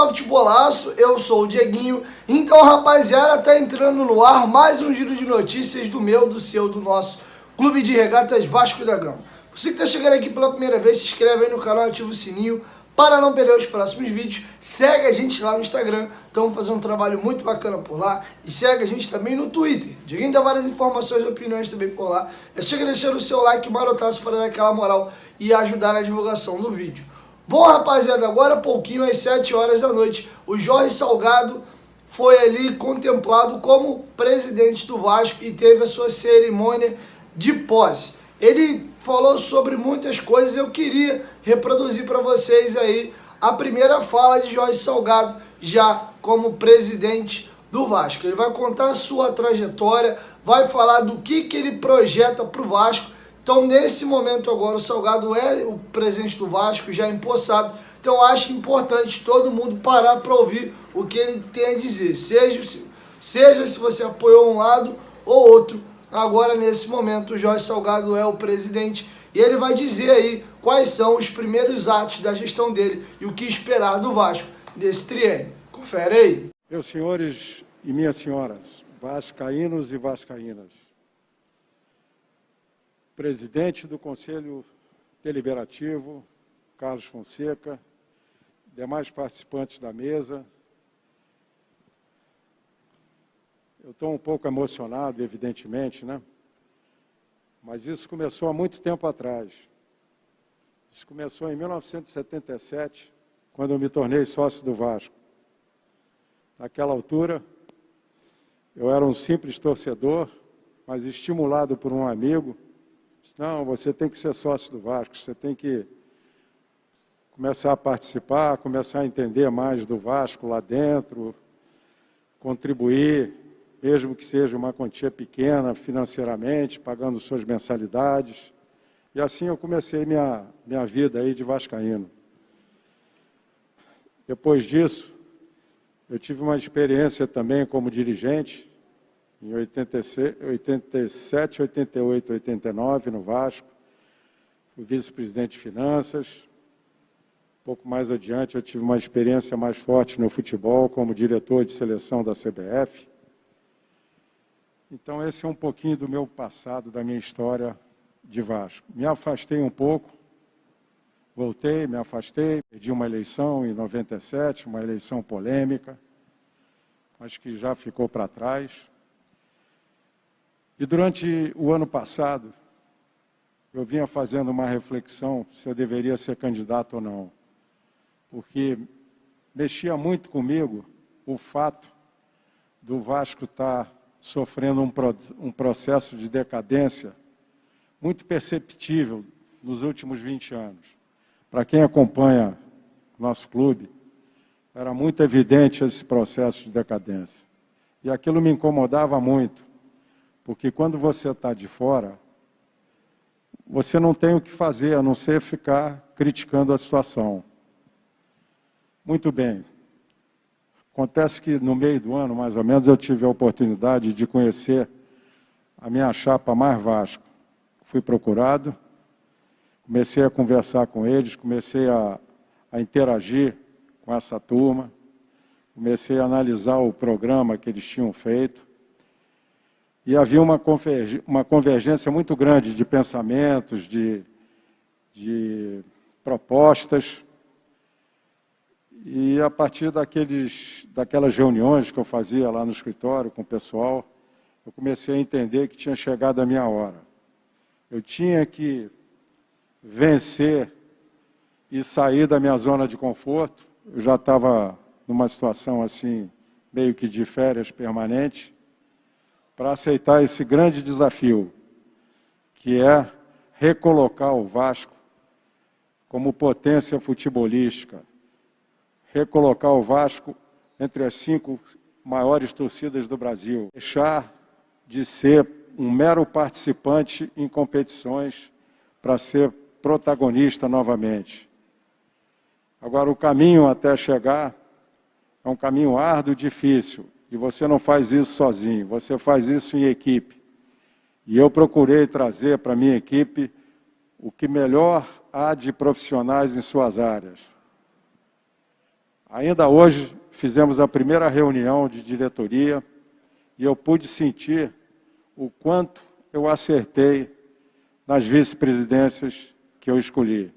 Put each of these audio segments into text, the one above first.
Futebolaço, eu sou o Dieguinho. Então, rapaziada, tá entrando no ar mais um giro de notícias do meu, do seu, do nosso Clube de Regatas Vasco da Gama. Você que tá chegando aqui pela primeira vez, se inscreve aí no canal, ativa o sininho para não perder os próximos vídeos. Segue a gente lá no Instagram, estamos fazendo um trabalho muito bacana por lá. E segue a gente também no Twitter. Dieguinho dá várias informações e opiniões também por lá. Chega deixando o seu like marotaço para dar aquela moral e ajudar na divulgação do vídeo. Bom, rapaziada, agora há pouquinho, às 7 horas da noite, o Jorge Salgado foi ali contemplado como presidente do Vasco e teve a sua cerimônia de posse. Ele falou sobre muitas coisas, eu queria reproduzir para vocês aí a primeira fala de Jorge Salgado, já como presidente do Vasco. Ele vai contar a sua trajetória, vai falar do que ele projeta para o Vasco. Então, nesse momento agora, o Salgado é o presidente do Vasco, já empossado. Então, acho importante todo mundo parar para ouvir o que ele tem a dizer. Seja se você apoiou um lado ou outro. Agora, nesse momento, o Jorge Salgado é o presidente e ele vai dizer aí quais são os primeiros atos da gestão dele e o que esperar do Vasco desse triênio. Confere aí. Meus senhores e minhas senhoras, vascaínos e vascaínas, presidente do Conselho Deliberativo, Carlos Fonseca, demais participantes da mesa. Eu estou um pouco emocionado, evidentemente, né? Mas isso começou há muito tempo atrás. Isso começou em 1977, quando eu me tornei sócio do Vasco. Naquela altura, eu era um simples torcedor, mas estimulado por um amigo. Não, você tem que ser sócio do Vasco, você tem que começar a participar, começar a entender mais do Vasco lá dentro, contribuir, mesmo que seja uma quantia pequena financeiramente, pagando suas mensalidades. E assim eu comecei minha vida aí de vascaíno. Depois disso, eu tive uma experiência também como dirigente, em 87, 88, 89, no Vasco. Fui vice-presidente de finanças. Um pouco mais adiante, eu tive uma experiência mais forte no futebol, como diretor de seleção da CBF. Então, esse é um pouquinho do meu passado, da minha história de Vasco. Me afastei um pouco, voltei, me afastei, perdi uma eleição em 97, uma eleição polêmica, mas que já ficou para trás. E durante o ano passado, eu vinha fazendo uma reflexão se eu deveria ser candidato ou não, porque mexia muito comigo o fato do Vasco estar sofrendo um processo de decadência muito perceptível nos últimos 20 anos. Para quem acompanha nosso clube, era muito evidente esse processo de decadência. E aquilo me incomodava muito. Porque quando você está de fora, você não tem o que fazer, a não ser ficar criticando a situação. Muito bem. Acontece que no meio do ano, mais ou menos, eu tive a oportunidade de conhecer a minha chapa Mais Vasco. Fui procurado, comecei a conversar com eles, comecei a interagir com essa turma, comecei a analisar o programa que eles tinham feito. E havia uma convergência muito grande de pensamentos, de propostas. E a partir daquelas reuniões que eu fazia lá no escritório com o pessoal, eu comecei a entender que tinha chegado a minha hora. Eu tinha que vencer e sair da minha zona de conforto. Eu já estava numa situação assim, meio que de férias permanente, para aceitar esse grande desafio, que é recolocar o Vasco como potência futebolística, recolocar o Vasco entre as 5 maiores torcidas do Brasil, deixar de ser um mero participante em competições para ser protagonista novamente. Agora, o caminho até chegar é um caminho árduo e difícil. e você não faz isso sozinho, você faz isso em equipe. E eu procurei trazer para a minha equipe o que melhor há de profissionais em suas áreas. Ainda hoje fizemos a primeira reunião de diretoria e eu pude sentir o quanto eu acertei nas vice-presidências que eu escolhi.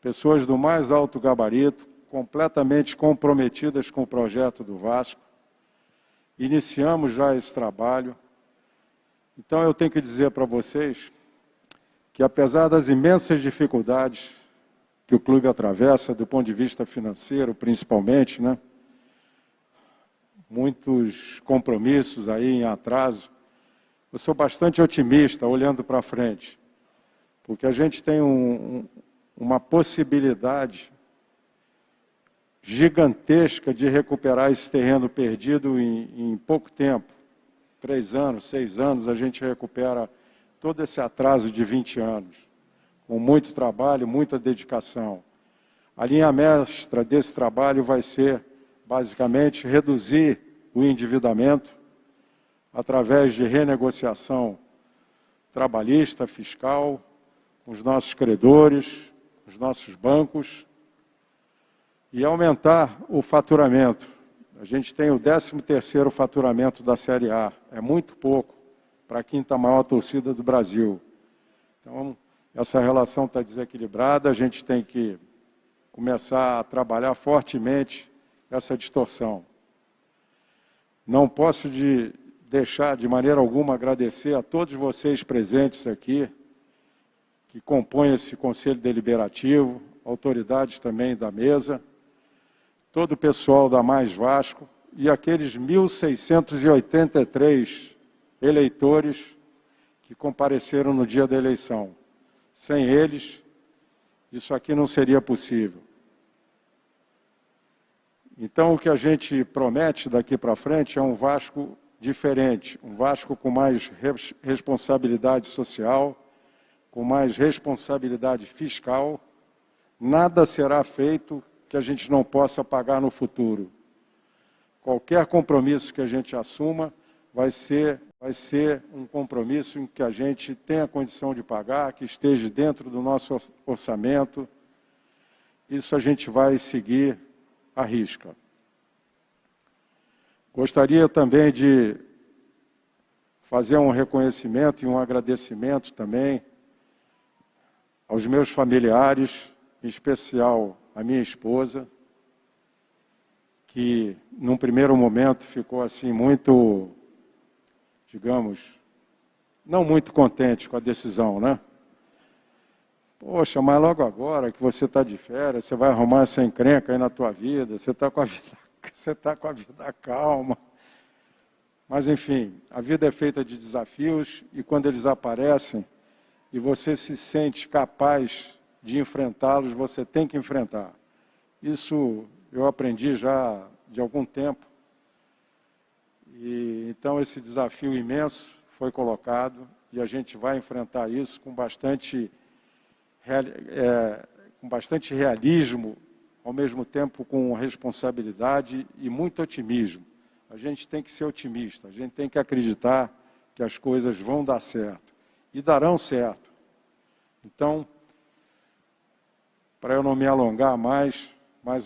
Pessoas do mais alto gabarito, completamente comprometidas com o projeto do Vasco. Iniciamos já esse trabalho. Então eu tenho que dizer para vocês que, apesar das imensas dificuldades que o clube atravessa, do ponto de vista financeiro, principalmente, né? Muitos compromissos aí em atraso, eu sou bastante otimista olhando para frente, porque a gente tem uma possibilidade gigantesca de recuperar esse terreno perdido em pouco tempo. 3 anos, 6 anos, a gente recupera todo esse atraso de 20 anos, com muito trabalho, muita dedicação. A linha mestra desse trabalho vai ser, basicamente, reduzir o endividamento através de renegociação trabalhista, fiscal, com os nossos credores, com os nossos bancos, e aumentar o faturamento. A gente tem o 13º faturamento da Série A, é muito pouco para a 5ª maior torcida do Brasil. Então, essa relação está desequilibrada, a gente tem que começar a trabalhar fortemente essa distorção. Não posso deixar de maneira alguma agradecer a todos vocês presentes aqui, que compõem esse Conselho Deliberativo, autoridades também da mesa, todo o pessoal da Mais Vasco e aqueles 1.683 eleitores que compareceram no dia da eleição. Sem eles, isso aqui não seria possível. Então, o que a gente promete daqui para frente é um Vasco diferente, um Vasco com mais responsabilidade social, com mais responsabilidade fiscal. Nada será feito que a gente não possa pagar no futuro. Qualquer compromisso que a gente assuma vai ser um compromisso em que a gente tenha condição de pagar, que esteja dentro do nosso orçamento. Isso a gente vai seguir à risca. Gostaria também de fazer um reconhecimento e um agradecimento também aos meus familiares, em especial a minha esposa, que num primeiro momento ficou assim muito, digamos, não muito contente com a decisão, né? Poxa, mas logo agora que você está de férias, você vai arrumar essa encrenca aí na tua vida, você está com a vida calma. Mas enfim, a vida é feita de desafios e quando eles aparecem e você se sente capaz de enfrentá-los, você tem que enfrentar. Isso eu aprendi já de algum tempo. E então esse desafio imenso foi colocado e a gente vai enfrentar isso com bastante realismo, ao mesmo tempo com responsabilidade e muito otimismo. A gente tem que ser otimista, a gente tem que acreditar que as coisas vão dar certo e darão certo. Então, para eu não me alongar mais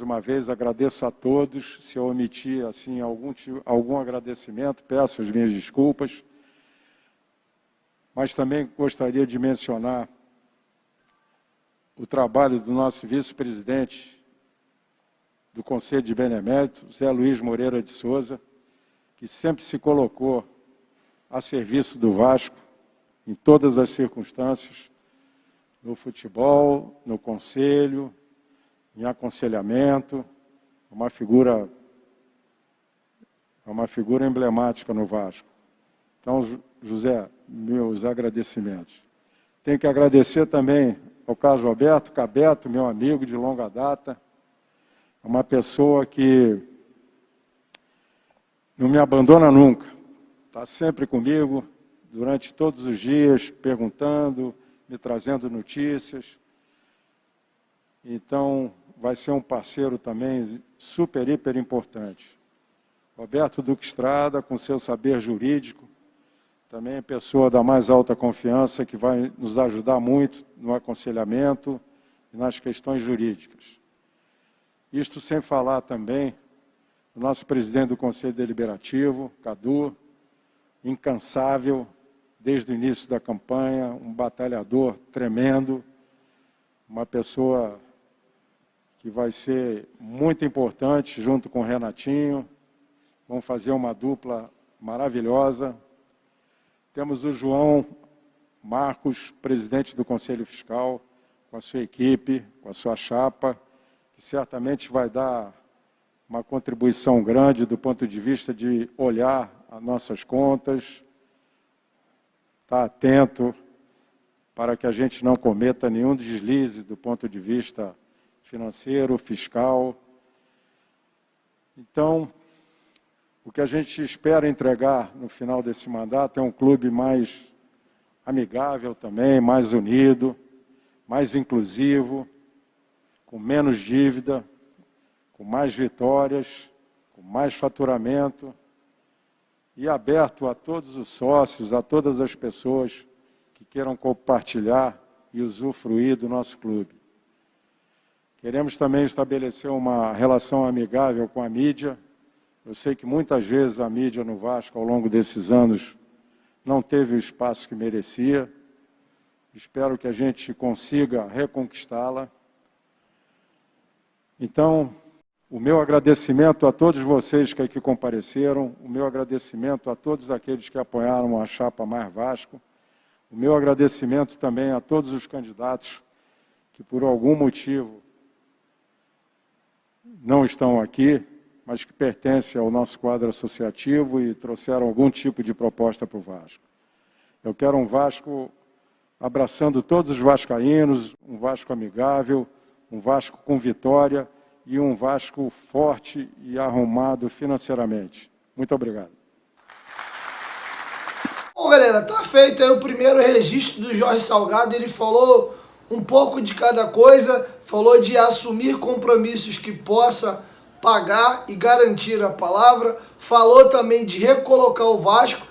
uma vez agradeço a todos. Se eu omitir assim algum agradecimento, peço as minhas desculpas. Mas também gostaria de mencionar o trabalho do nosso vice-presidente do Conselho de Benemérito, Zé Luiz Moreira de Souza, que sempre se colocou a serviço do Vasco em todas as circunstâncias, no futebol, no conselho, em aconselhamento, uma figura emblemática no Vasco. Então, José, meus agradecimentos. Tenho que agradecer também ao Carlos Roberto Cabeto, meu amigo de longa data, uma pessoa que não me abandona nunca, está sempre comigo, durante todos os dias, perguntando, me trazendo notícias. Então, vai ser um parceiro também super, hiper importante. Roberto Duque Estrada, com seu saber jurídico, também é pessoa da mais alta confiança, que vai nos ajudar muito no aconselhamento e nas questões jurídicas. Isto sem falar também do nosso presidente do Conselho Deliberativo, Cadu, incansável desde o início da campanha, um batalhador tremendo, uma pessoa que vai ser muito importante junto com o Renatinho. Vão fazer uma dupla maravilhosa. Temos o João Marcos, presidente do Conselho Fiscal, com a sua equipe, com a sua chapa, que certamente vai dar uma contribuição grande do ponto de vista de olhar as nossas contas, estar atento para que a gente não cometa nenhum deslize do ponto de vista financeiro, fiscal. Então, o que a gente espera entregar no final desse mandato é um clube mais amigável também, mais unido, mais inclusivo, com menos dívida, com mais vitórias, com mais faturamento e aberto a todos os sócios, a todas as pessoas que queiram compartilhar e usufruir do nosso clube. Queremos também estabelecer uma relação amigável com a mídia. Eu sei que muitas vezes a mídia no Vasco, ao longo desses anos, não teve o espaço que merecia. Espero que a gente consiga reconquistá-la. Então, o meu agradecimento a todos vocês que aqui compareceram, o meu agradecimento a todos aqueles que apoiaram a chapa Mais Vasco, o meu agradecimento também a todos os candidatos que, por algum motivo, não estão aqui, mas que pertencem ao nosso quadro associativo e trouxeram algum tipo de proposta para o Vasco. Eu quero um Vasco abraçando todos os vascaínos, um Vasco amigável, um Vasco com vitória e um Vasco forte e arrumado financeiramente. Muito obrigado. Bom, galera, tá feito aí o primeiro registro do Jorge Salgado. Ele falou um pouco de cada coisa, falou de assumir compromissos que possa pagar e garantir a palavra, falou também de recolocar o Vasco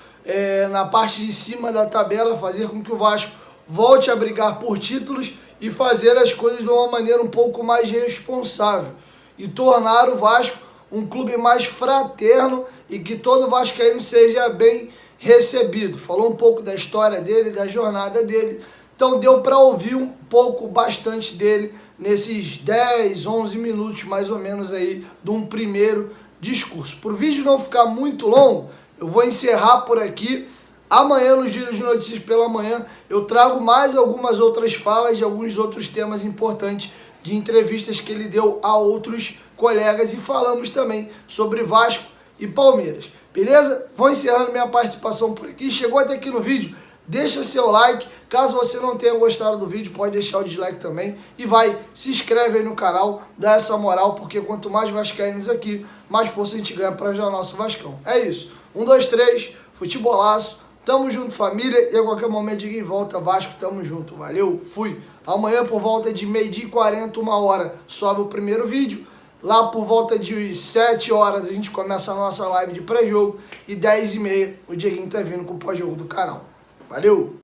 na parte de cima da tabela, fazer com que o Vasco volte a brigar por títulos e fazer as coisas de uma maneira um pouco mais responsável e tornar o Vasco um clube mais fraterno e que todo vascaíno seja bem recebido. Falou um pouco da história dele, da jornada dele, então deu para ouvir um pouco, bastante dele nesses 10, 11 minutos mais ou menos aí de um primeiro discurso. Para o vídeo não ficar muito longo, eu vou encerrar por aqui. Amanhã, no Giro de Notícias pela manhã, eu trago mais algumas outras falas de alguns outros temas importantes de entrevistas que ele deu a outros colegas e falamos também sobre Vasco e Palmeiras. Beleza? Vou encerrando minha participação por aqui. Chegou até aqui no vídeo, deixa seu like. Caso você não tenha gostado do vídeo, pode deixar o dislike também. E se inscreve aí no canal, dá essa moral, porque quanto mais vascaínos aqui, mais força a gente ganha para ajudar o nosso Vascão. É isso. 1, 2, 3, futebolaço. Tamo junto, família. E a qualquer momento de em volta, Vasco, tamo junto. Valeu, fui. Amanhã, por volta de 12h40, 1h, sobe o primeiro vídeo. Lá por volta de 7 horas, a gente começa a nossa live de pré-jogo. E 10h30, o Dieguinho tá vindo com o pós-jogo do canal. Valeu!